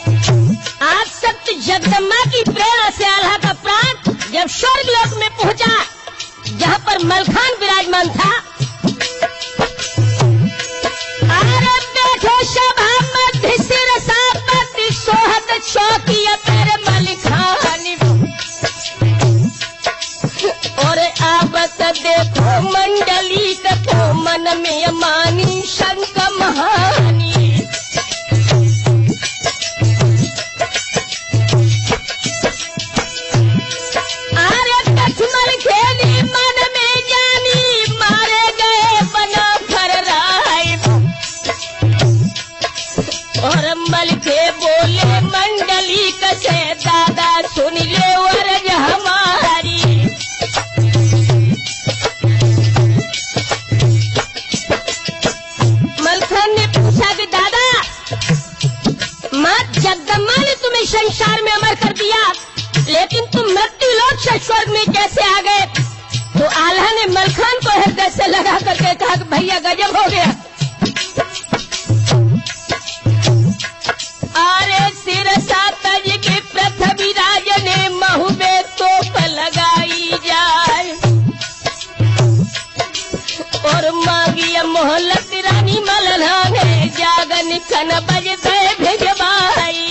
आज सत्य जगदम्बा की प्रेरणा से आल्हा का प्राण जब स्वर्ग लोक में पहुंचा, जहाँ पर मलखान विराजमान था, अरे बैठो सभा मध्य सिरसापति सोहत चौकिया तेरे मलखानी, और आवत देखो मंडली को मन में मानी शंक महानी। बोले मंडली कसे दादा सुन ले वरज हमारी, मलखान ने पूछा कि दादा माँ जगदम्बा ने तुम्हें संसार में अमर कर दिया, लेकिन तुम मृत्यु लोक से स्वर्ग में कैसे आ गए? तो आल्हा ने मलखान को हृदय से लगा करके कहा कि भैया गजब हो गया। अरे सिरसापति के पृथ्वी राज ने महुबे तोप लगाई जाए, और मांगी मोहल्लत रानी मलना ने जागन कन बजते भिजवाई।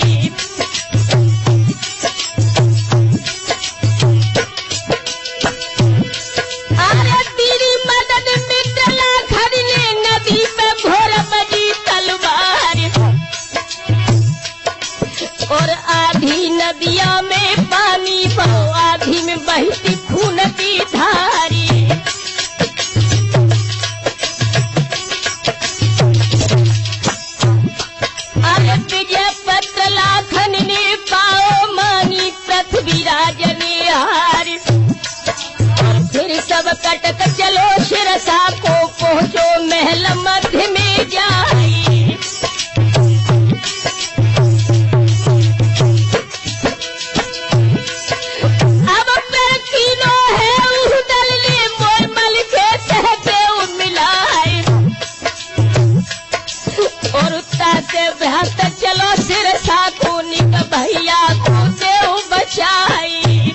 अरे तेरी मदद मित्र लाखन ने नदी पे घोर बजी तलवार, और आधी नदिया में पानी बहो, आधी में बहती खून की धारी। अरे विजय पत्र लाखन ने पाओ मानी पृथ्वी राज ने हार, और फिर सब कटक चलो सिरसा को पहुंचो महल मध्य में जाई। चलो सिरसा को निक भैया को देव बचाई।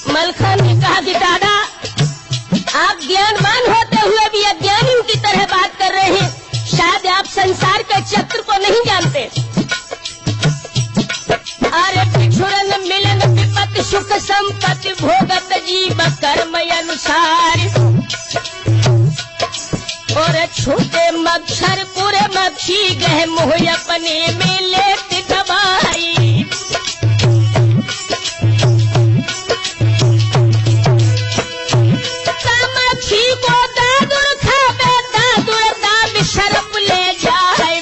मलखान ने कहा कि दादा आप ज्ञानवान होते हुए भी अज्ञानियों की तरह बात कर रहे हैं, शायद आप संसार के चक्र को नहीं जानते। अरे भिक्षुरन मिलन विपत्ति सुख संपत्ति भोगत जीव कर्म अनुसार, और छोटे मच्छर पूरे मक्खी गह मुँह अपने में लेते दबाई। मक्खी को दादुर खावे, दादुर दाद शर्प ले जाए,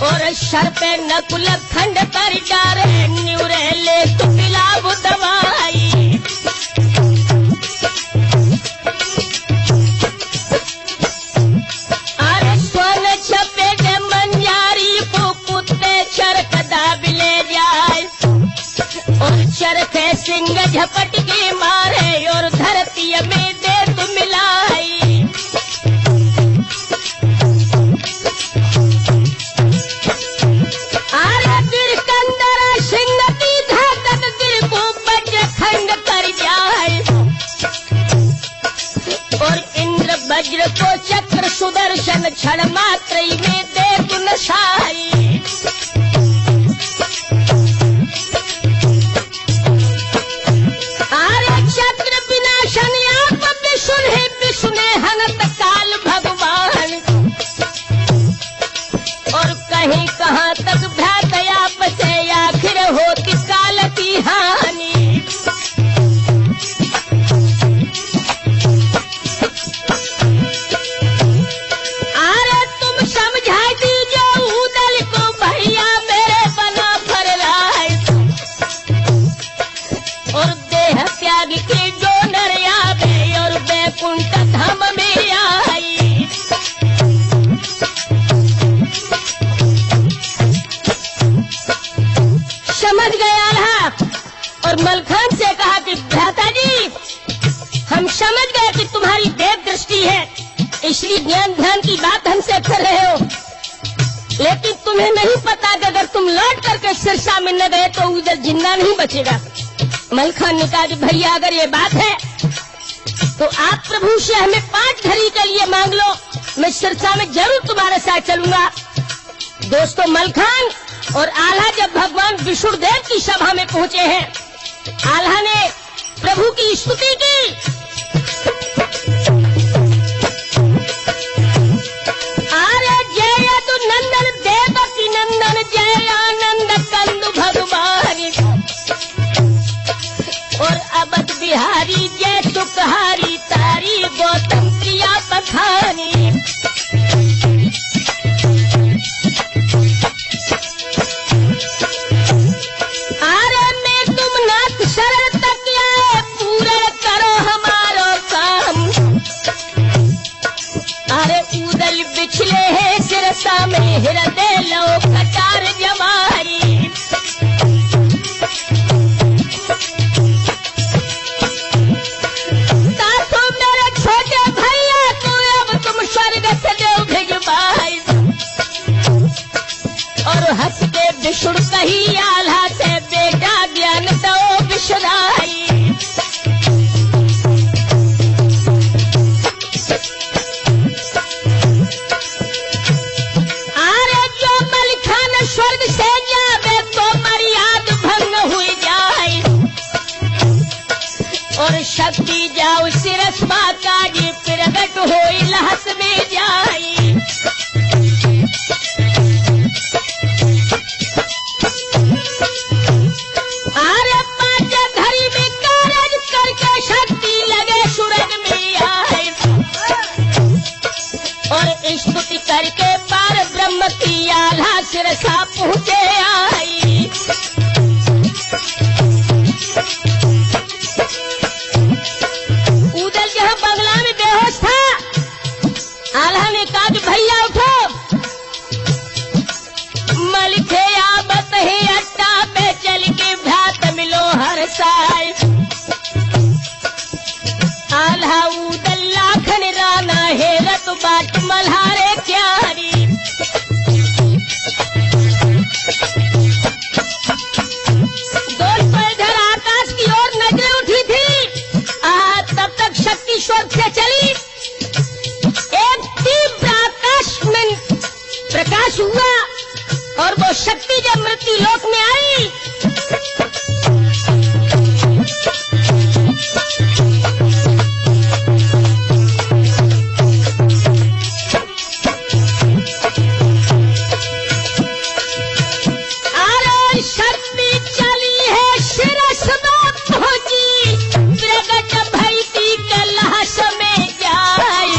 और शर्प नकुल खंड कर डारे न्यूरे ले तो पिलाव दवाई। चरखे सिंह झपट के मारे, और धरती में दे तू मिलाई। अरे गिर कंदर सिंह की धाकत गिर को वज्र खंड कर जाए, और इंद्र वज्र को चक्र सुदर्शन क्षण मात्र में दे तू नशाई। सुने हनत काल भगवान, और कहीं कहाँ तक भ्रात आपसे आखिर होती काल की हानि। अरे तुम समझा दीजिए उदल को भैया मेरे बना भर रहा है, और देह त्याग के जो नर आवे और बैकुंठ धाम में आई। समझ गए आल्हा, और मलखान से कहा कि भ्राता जी हम समझ गए कि तुम्हारी देव दृष्टि है, इसलिए ज्ञान ध्यान की बात हमसे कर रहे हो, लेकिन तुम्हें नहीं पता कि अगर तुम लौट करके सिरसा में न गए तो उधर जिंदा नहीं बचेगा। मलखान ने कहा कि भैया अगर ये बात है तो आप प्रभु से हमें 5 घड़ी के लिए मांग लो, मैं सिरसा में जरूर तुम्हारे साथ चलूंगा। दोस्तों, मलखान और आल्हा जब भगवान विष्णुदेव की सभा में पहुंचे हैं, आल्हा ने प्रभु की स्तुति की। अरे जय यदु नंदन देवकी नंदन, जय आनंद कंदु भगवान, और अवध बिहारी जय सुखहारी, तारी गौतम प्रिया बखानी। अरे मैं तुम नाथ शरण तक आए, पूरा करो हमारो काम। अरे उदल बिछले है सिरसा में, हृदय लो कटार जवारी। हंस के विष्णु कही आल्हा से, बेटा ज्ञान दो विष्णुदाई। अरे जो मलखान स्वर्ग से जावे तो मर्याद भंग हुई जाए, और शक्ति जाओ सिरस्वा काजी, प्रगट हो लहस में जाई। अरे 5 घड़ी में कारज करके शक्ति लगे सूरज में आए, और स्तुति करके पार ब्रह्म की आल्हा सिरसा पहुंचे आई। उदल जहाँ बंगला में बेहोश था, आल्हा ने कहा कि भैया उठो, मलिखे आबत है अट्टा पे चल के भ्रात मिलो हर साय। आल्हा उदल लाखन राना हेरत बाट मल्हारे क्यारी। दोस्तों, इधर आकाश की ओर नजरें उठी थी, तब तक शक्ति स्वर्ग से चली। एक तीव्र आकाश में प्रकाश हुआ, और वो शक्ति जब मृत्यु लोक में आई, अरे शक्ति चली है शिरस में पहुंची, प्रगट भैती कलहस में जाए।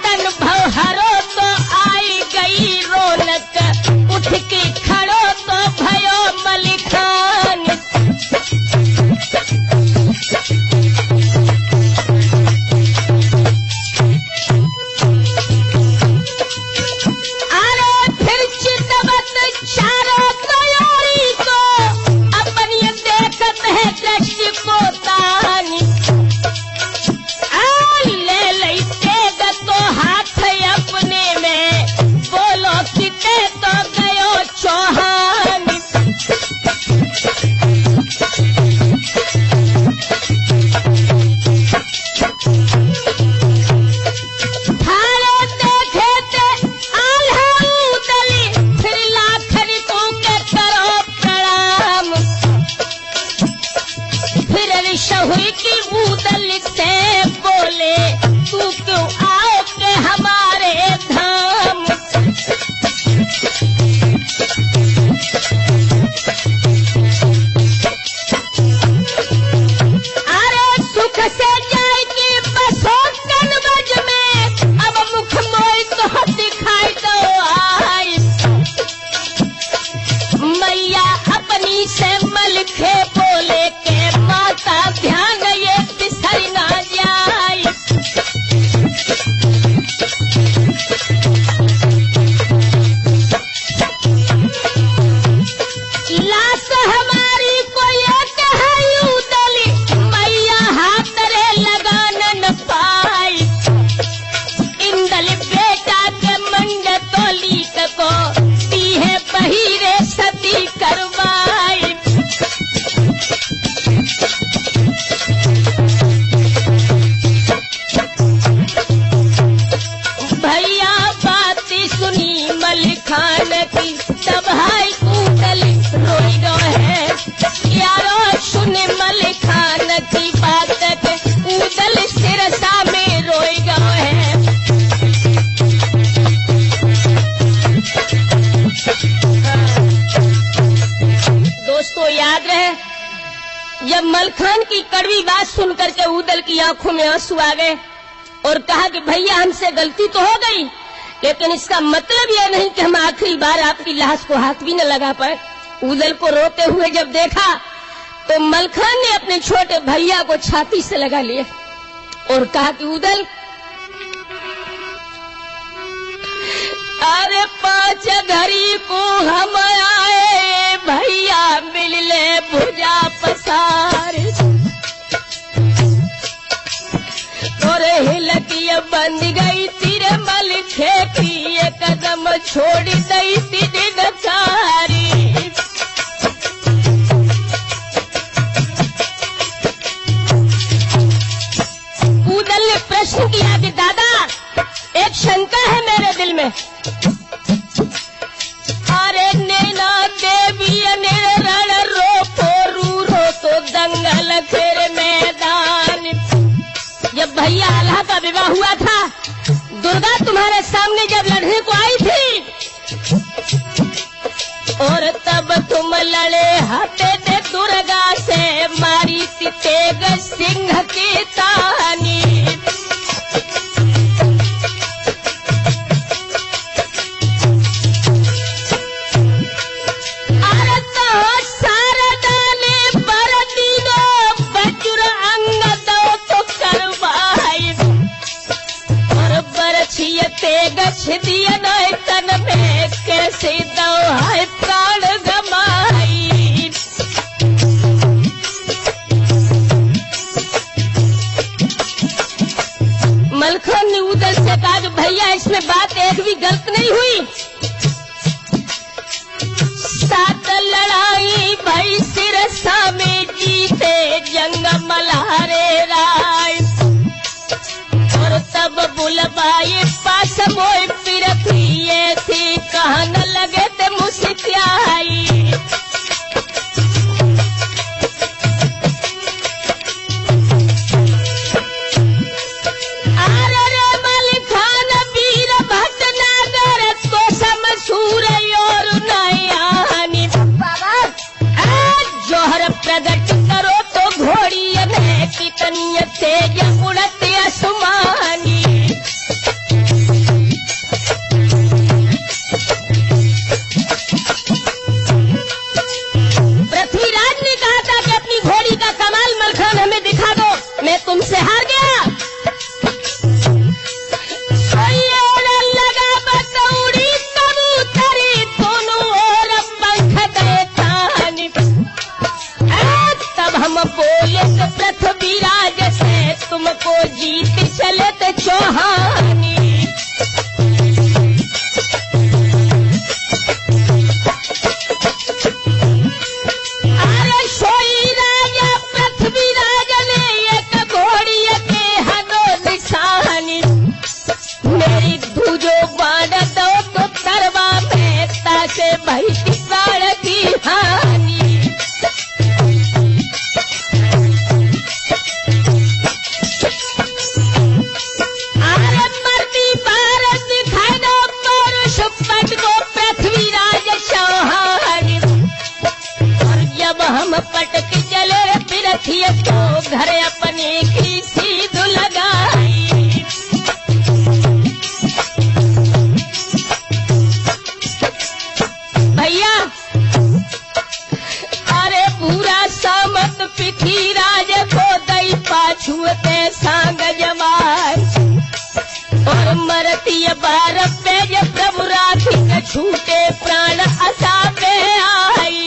तन भव हरो तो आई गई रौनक, उठ के खड़ो जब मलखान की कड़वी बात सुन करके उदल की आंखों में आंसू आ गए और कहा कि भैया हमसे गलती तो हो गई, लेकिन इसका मतलब यह नहीं कि हम आखिरी बार आपकी लाश को हाथ भी न लगा पाए। उदल को रोते हुए जब देखा तो मलखान ने अपने छोटे भैया को छाती से लगा लिया और कहा कि उदल, अरे 5 घड़ी को हम आए भैया मिल ले भुजा पसार, और हिलकिया बंद गई तेरे मल खेती, एक कदम छोड़ दई तेरे नचारी। उदल ने प्रश्न किया कि दादा, एक शंका है मेरे दिल में। अरे नैना देवी रण रो पोरू रो तो दंगल फिर मैदान। जब भैया आल्हा का विवाह हुआ था, दुर्गा तुम्हारे सामने जब लड़ने को आई थी और तब तुम लड़े हते थे दुर्गा से, मारी थी तेग सिंह की तानी। गछ दिया तन में कैसे दो है प्राण गमाई। मलखान ने उदल से कहा कि भैया इसमें बात एक भी गलत नहीं हुई। 7 लड़ाई भाई सिरसा में जीते जंग मल्हारे राय, और तब बुलबाई पास मोई फिरती थी, कहन लगे थे मुस्कियाई। अरे रे मलखान वीर भटनागर तो समसूर और नयानी, जोहर प्रकट करो तो घोड़ी ने कितनी तेज उड़ती आसमानी। पृथ्वीराज ने कहा था कि अपनी घोड़ी का कमाल मलखान हमें दिखा दो, मैं तुमसे हार गया। लगा बतौड़ी कबूतरी दोनों और पंख देखानी, तब हम बोले तो पृथ्वीराज से तुमको जीत चले तो चौहानी। अरे सोई राजा पृथ्वीराज ने एक घोड़ी के हनो निशानी, मेरी धुजो बांध दो तो तरवा में ताके भाई प्राण की हानि। हम पटक चले फिरथिए तो घर अपने की सीध लगाई। भैया अरे पूरा सामत पृथ्वीराज को दई पाछुते सांग जमार, और मरती बार पेज प्रभु राखी के छूटे प्राण असा पे आई।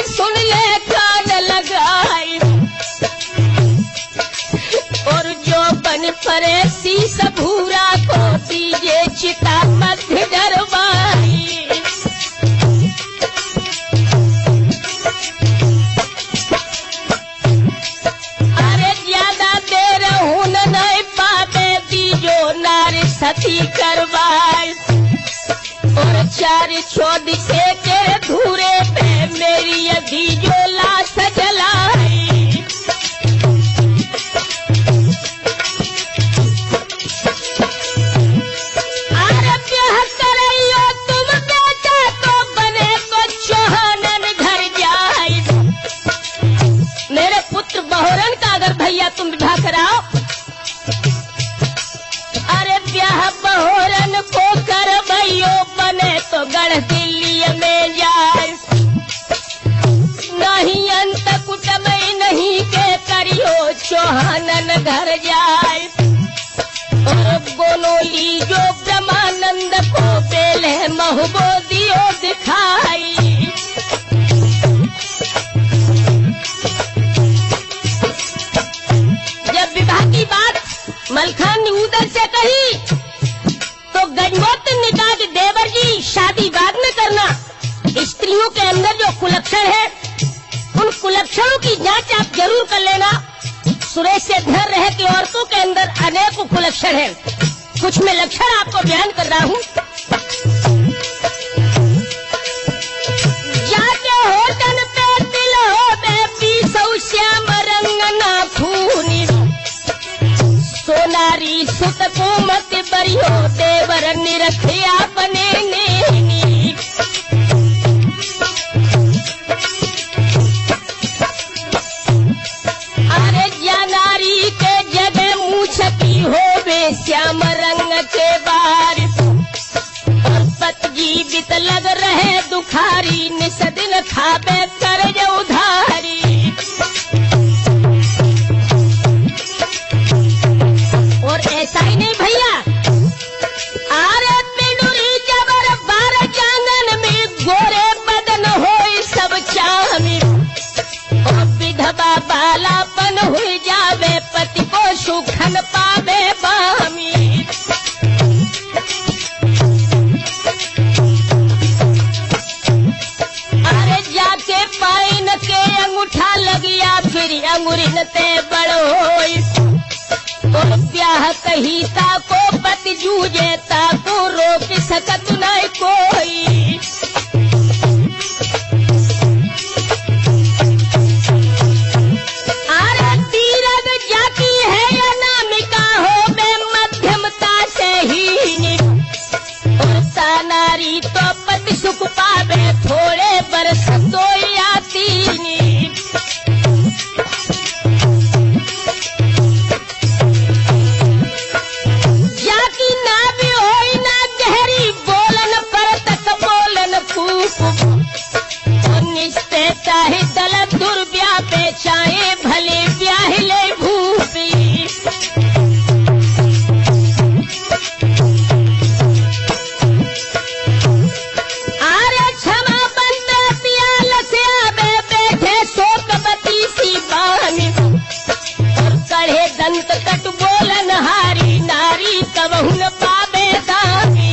सुन ले कान लगाई, और जो बन परे शीस भूरा को दीजे चिता मध्य डरवाई। अरे ज्यादा देर हुन नहीं पावे दीजो नारी सती करवाई, और 4 चौदी से के धूरे पे मेरी यदि जो लाश जलाई। ने तो गढ़ दिल्ली में जाए, नहीं अंत कुटमय नहीं के करियो चौहानन घर जाए। और गोनोली जो ब्रह्मानंद को बेले महबूदियो दिखाई, जब विवाह की बात मलखान ने उधर से कही तो गजमोत्र ने कहा कि देवर जी शादी बाद में करना, स्त्रियों के अंदर जो कुलक्षण है उन कुलक्षणों की जांच आप जरूर कर लेना। सुरेश से ध्यान रहे कि औरतों के अंदर अनेक कुलक्षण है, कुछ मैं लक्षण आपको बयान कर रहा हूँ। जाके होटन पे दिल हो में पीसौ श्याम रंग ना खूनी, सोनारी सुत कुमत बरियो देवर निरखिया बने नेनी। अरे जानारी के जगह मूछती हो वे श्याम रंग के बार, और पत जीवित लग रहे दुखारी निसदिन खाबे कर उधारी। और ऐसा ही नहीं भैया, आरे पिंडुरी जबर बार चांदन में गोरे बदन हो सब चामी, और विधवा बालापन हुई जावे पति को सुखन पावे बामी। अरे जाके पाइन के अंगूठा लगिया फिर अंगुरिन ते बड़ो होई, और ब्याह कही ताको पति जूझे ताको रोक सकत नहीं कोई। अरे तीरथ जाती है या नामिका हो बे मध्यमता से ही, और सानारी तो पति सुख पावे थोड़े बरस दो या तीन। चाहे दलत दुर्व्या पे चाहे भले ब्याहिले भूपी। आरे क्षमा बनते पियाल से आबे बैठे शोकवती सी बानी, और कढ़े दंत कट बोलन हारी नारी कबहुन पावे दानी।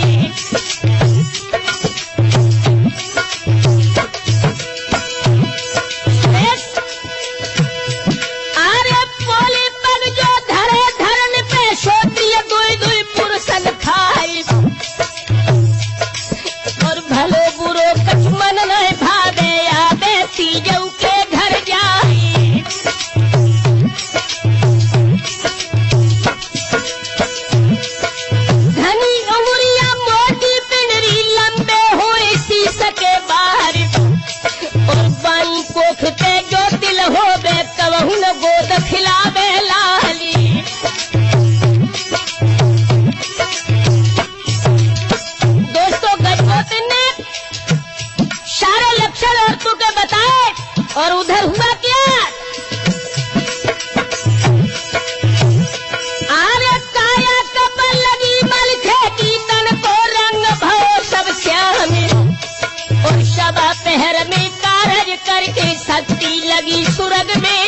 और उधर हुआ क्या? आरे काया कपल लगी मल खेती तन को रंग भव सब श्याम, और शबा पहर में कारज करके शक्ति लगी सुरग में।